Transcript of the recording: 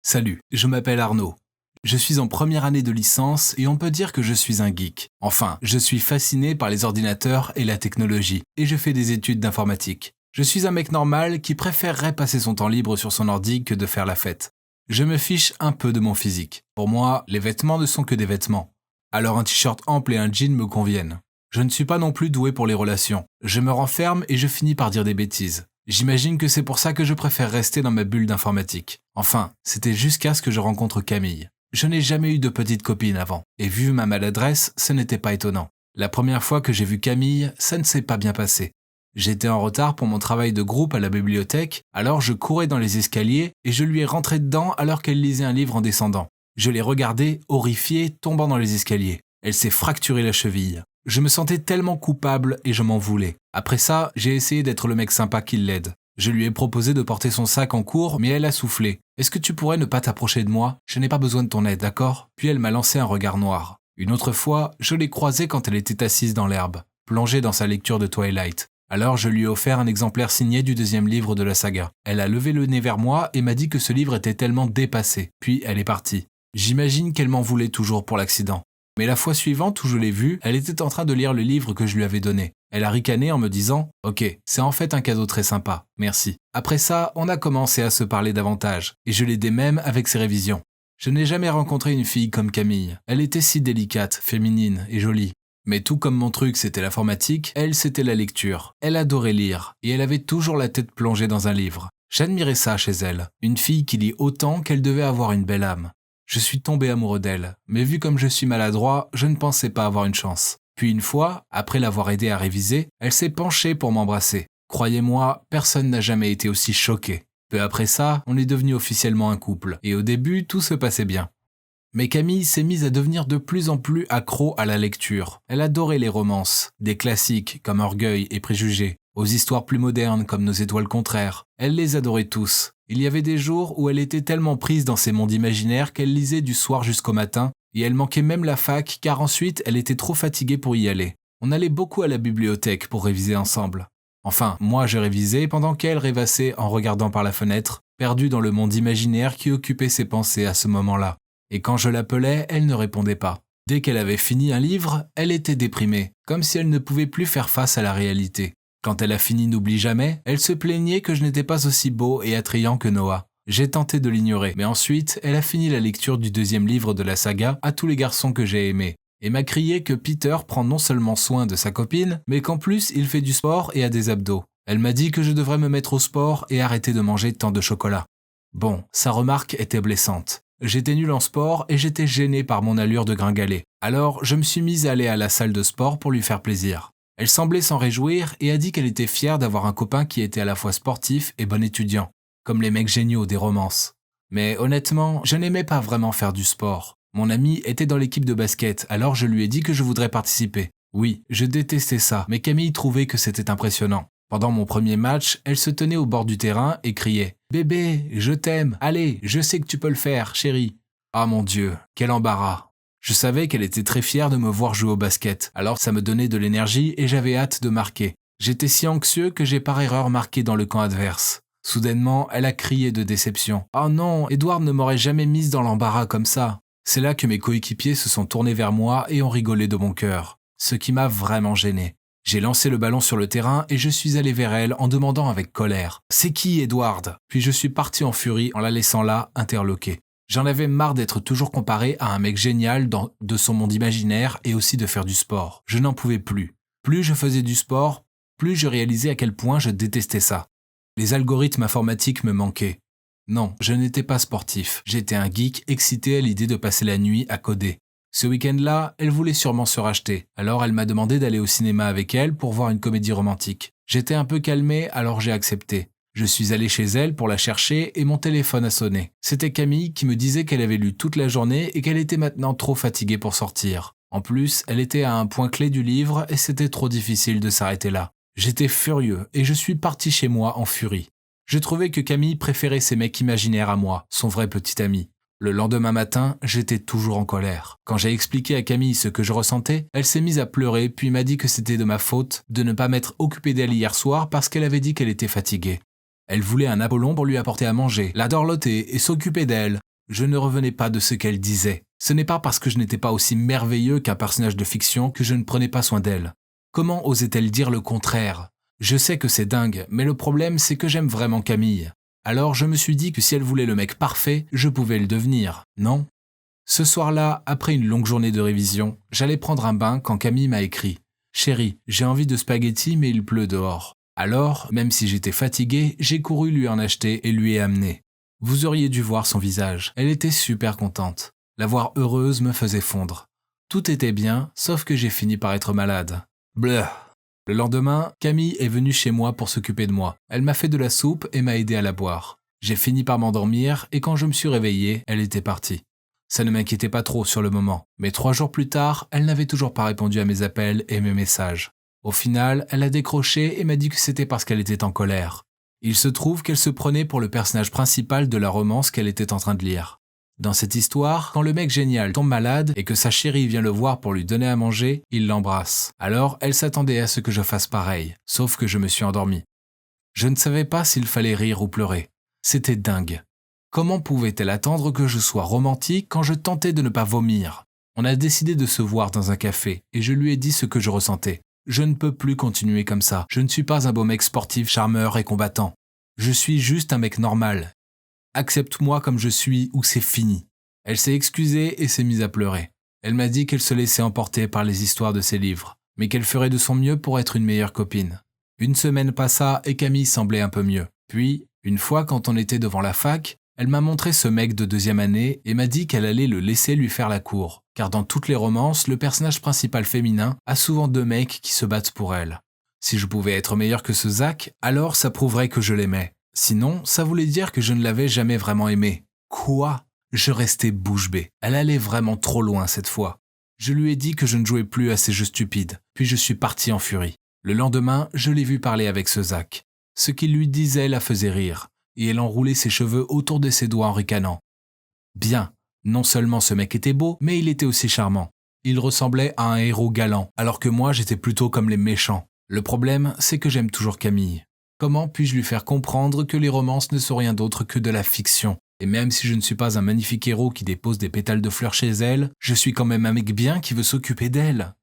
Salut, je m'appelle Arnaud. Je suis en première année de licence et on peut dire que je suis un geek. Enfin, je suis fasciné par les ordinateurs et la technologie, et je fais des études d'informatique. Je suis un mec normal qui préférerait passer son temps libre sur son ordi que de faire la fête. Je me fiche un peu de mon physique. Pour moi, les vêtements ne sont que des vêtements. Alors un t-shirt ample et un jean me conviennent. Je ne suis pas non plus doué pour les relations. Je me renferme et je finis par dire des bêtises. J'imagine que c'est pour ça que je préfère rester dans ma bulle d'informatique. Enfin, c'était jusqu'à ce que je rencontre Camille. Je n'ai jamais eu de petite copine avant, et vu ma maladresse, ce n'était pas étonnant. La première fois que j'ai vu Camille, ça ne s'est pas bien passé. J'étais en retard pour mon travail de groupe à la bibliothèque, alors je courais dans les escaliers et je lui ai rentré dedans alors qu'elle lisait un livre en descendant. Je l'ai regardée, horrifiée, tombant dans les escaliers. Elle s'est fracturée la cheville. Je me sentais tellement coupable et je m'en voulais. Après ça, j'ai essayé d'être le mec sympa qui l'aide. Je lui ai proposé de porter son sac en cours, mais elle a soufflé. « Est-ce que tu pourrais ne pas t'approcher de moi ? Je n'ai pas besoin de ton aide, d'accord ?» Puis elle m'a lancé un regard noir. Une autre fois, je l'ai croisée quand elle était assise dans l'herbe, plongée dans sa lecture de Twilight. Alors je lui ai offert un exemplaire signé du deuxième livre de la saga. Elle a levé le nez vers moi et m'a dit que ce livre était tellement dépassé. Puis elle est partie. J'imagine qu'elle m'en voulait toujours pour l'accident. Mais la fois suivante où je l'ai vue, elle était en train de lire le livre que je lui avais donné. Elle a ricané en me disant « Ok, c'est en fait un cadeau très sympa, merci ». Après ça, on a commencé à se parler davantage, et je l'aidais même avec ses révisions. Je n'ai jamais rencontré une fille comme Camille. Elle était si délicate, féminine et jolie. Mais tout comme mon truc c'était l'informatique, elle c'était la lecture. Elle adorait lire, et elle avait toujours la tête plongée dans un livre. J'admirais ça chez elle, une fille qui lit autant qu'elle devait avoir une belle âme. Je suis tombé amoureux d'elle, mais vu comme je suis maladroit, je ne pensais pas avoir une chance. Puis une fois, après l'avoir aidée à réviser, elle s'est penchée pour m'embrasser. Croyez-moi, personne n'a jamais été aussi choqué. Peu après ça, on est devenu officiellement un couple, et au début, tout se passait bien. Mais Camille s'est mise à devenir de plus en plus accro à la lecture. Elle adorait les romances, des classiques comme Orgueil et Préjugés, aux histoires plus modernes comme Nos étoiles contraires. Elle les adorait tous. Il y avait des jours où elle était tellement prise dans ces mondes imaginaires qu'elle lisait du soir jusqu'au matin, et elle manquait même la fac car ensuite elle était trop fatiguée pour y aller. On allait beaucoup à la bibliothèque pour réviser ensemble. Enfin, moi je révisais pendant qu'elle rêvassait en regardant par la fenêtre, perdue dans le monde imaginaire qui occupait ses pensées à ce moment-là. Et quand je l'appelais, elle ne répondait pas. Dès qu'elle avait fini un livre, elle était déprimée, comme si elle ne pouvait plus faire face à la réalité. Quand elle a fini N'oublie jamais, elle se plaignait que je n'étais pas aussi beau et attrayant que Noah. J'ai tenté de l'ignorer, mais ensuite, elle a fini la lecture du deuxième livre de la saga À tous les garçons que j'ai aimés, et m'a crié que Peter prend non seulement soin de sa copine, mais qu'en plus il fait du sport et a des abdos. Elle m'a dit que je devrais me mettre au sport et arrêter de manger tant de chocolat. Bon, sa remarque était blessante. J'étais nul en sport et j'étais gêné par mon allure de gringalet. Alors, je me suis mise à aller à la salle de sport pour lui faire plaisir. Elle semblait s'en réjouir et a dit qu'elle était fière d'avoir un copain qui était à la fois sportif et bon étudiant, comme les mecs géniaux des romances. Mais honnêtement, je n'aimais pas vraiment faire du sport. Mon ami était dans l'équipe de basket, alors je lui ai dit que je voudrais participer. Oui, je détestais ça, mais Camille trouvait que c'était impressionnant. Pendant mon premier match, elle se tenait au bord du terrain et criait « Bébé, je t'aime, allez, je sais que tu peux le faire, chérie !» Ah mon Dieu, quel embarras! Je savais qu'elle était très fière de me voir jouer au basket, alors ça me donnait de l'énergie et j'avais hâte de marquer. J'étais si anxieux que j'ai par erreur marqué dans le camp adverse. Soudainement, elle a crié de déception. « Oh non, Edward ne m'aurait jamais mise dans l'embarras comme ça !» C'est là que mes coéquipiers se sont tournés vers moi et ont rigolé de mon cœur, ce qui m'a vraiment gêné. J'ai lancé le ballon sur le terrain et je suis allé vers elle en demandant avec colère « C'est qui, Edward ?» Puis je suis parti en furie en la laissant là, interloquée. J'en avais marre d'être toujours comparé à un mec génial de son monde imaginaire et aussi de faire du sport. Je n'en pouvais plus. Plus je faisais du sport, plus je réalisais à quel point je détestais ça. Les algorithmes informatiques me manquaient. Non, je n'étais pas sportif. J'étais un geek excité à l'idée de passer la nuit à coder. Ce week-end-là, elle voulait sûrement se racheter. Alors elle m'a demandé d'aller au cinéma avec elle pour voir une comédie romantique. J'étais un peu calmé, alors j'ai accepté. Je suis allé chez elle pour la chercher et mon téléphone a sonné. C'était Camille qui me disait qu'elle avait lu toute la journée et qu'elle était maintenant trop fatiguée pour sortir. En plus, elle était à un point clé du livre et c'était trop difficile de s'arrêter là. J'étais furieux et je suis parti chez moi en furie. Je trouvais que Camille préférait ses mecs imaginaires à moi, son vrai petit ami. Le lendemain matin, j'étais toujours en colère. Quand j'ai expliqué à Camille ce que je ressentais, elle s'est mise à pleurer puis m'a dit que c'était de ma faute de ne pas m'être occupé d'elle hier soir parce qu'elle avait dit qu'elle était fatiguée. Elle voulait un Apollon pour lui apporter à manger, la dorloter et s'occuper d'elle. Je ne revenais pas de ce qu'elle disait. Ce n'est pas parce que je n'étais pas aussi merveilleux qu'un personnage de fiction que je ne prenais pas soin d'elle. Comment osait-elle dire le contraire? Je sais que c'est dingue, mais le problème c'est que j'aime vraiment Camille. Alors je me suis dit que si elle voulait le mec parfait, je pouvais le devenir, non? Ce soir-là, après une longue journée de révision, j'allais prendre un bain quand Camille m'a écrit « Chérie, j'ai envie de spaghettis mais il pleut dehors. » Alors, même si j'étais fatigué, j'ai couru lui en acheter et lui ai amené. Vous auriez dû voir son visage, elle était super contente. La voir heureuse me faisait fondre. Tout était bien, sauf que j'ai fini par être malade. Bleu. Le lendemain, Camille est venue chez moi pour s'occuper de moi. Elle m'a fait de la soupe et m'a aidé à la boire. J'ai fini par m'endormir et quand je me suis réveillé, elle était partie. Ça ne m'inquiétait pas trop sur le moment, mais 3 jours plus tard, elle n'avait toujours pas répondu à mes appels et mes messages. Au final, elle a décroché et m'a dit que c'était parce qu'elle était en colère. Il se trouve qu'elle se prenait pour le personnage principal de la romance qu'elle était en train de lire. Dans cette histoire, quand le mec génial tombe malade et que sa chérie vient le voir pour lui donner à manger, il l'embrasse. Alors, elle s'attendait à ce que je fasse pareil, sauf que je me suis endormi. Je ne savais pas s'il fallait rire ou pleurer. C'était dingue. Comment pouvait-elle attendre que je sois romantique quand je tentais de ne pas vomir? On a décidé de se voir dans un café et je lui ai dit ce que je ressentais. Je ne peux plus continuer comme ça. Je ne suis pas un beau mec sportif, charmeur et combattant. Je suis juste un mec normal. Accepte-moi comme je suis ou c'est fini. Elle s'est excusée et s'est mise à pleurer. Elle m'a dit qu'elle se laissait emporter par les histoires de ses livres, mais qu'elle ferait de son mieux pour être une meilleure copine. Une semaine passa et Camille semblait un peu mieux. Puis, une fois quand on était devant la fac, elle m'a montré ce mec de 2e année et m'a dit qu'elle allait le laisser lui faire la cour, car dans toutes les romances, le personnage principal féminin a souvent 2 mecs qui se battent pour elle. Si je pouvais être meilleur que ce Zach, alors ça prouverait que je l'aimais. Sinon, ça voulait dire que je ne l'avais jamais vraiment aimé. Quoi? Je restais bouche bée. Elle allait vraiment trop loin cette fois. Je lui ai dit que je ne jouais plus à ces jeux stupides, puis je suis parti en furie. Le lendemain, je l'ai vu parler avec ce Zach. Ce qu'il lui disait la faisait rire, et elle enroulait ses cheveux autour de ses doigts en ricanant. Bien, non seulement ce mec était beau, mais il était aussi charmant. Il ressemblait à un héros galant, alors que moi j'étais plutôt comme les méchants. Le problème, c'est que j'aime toujours Camille. Comment puis-je lui faire comprendre que les romances ne sont rien d'autre que de la fiction? Et même si je ne suis pas un magnifique héros qui dépose des pétales de fleurs chez elle, je suis quand même un mec bien qui veut s'occuper d'elle.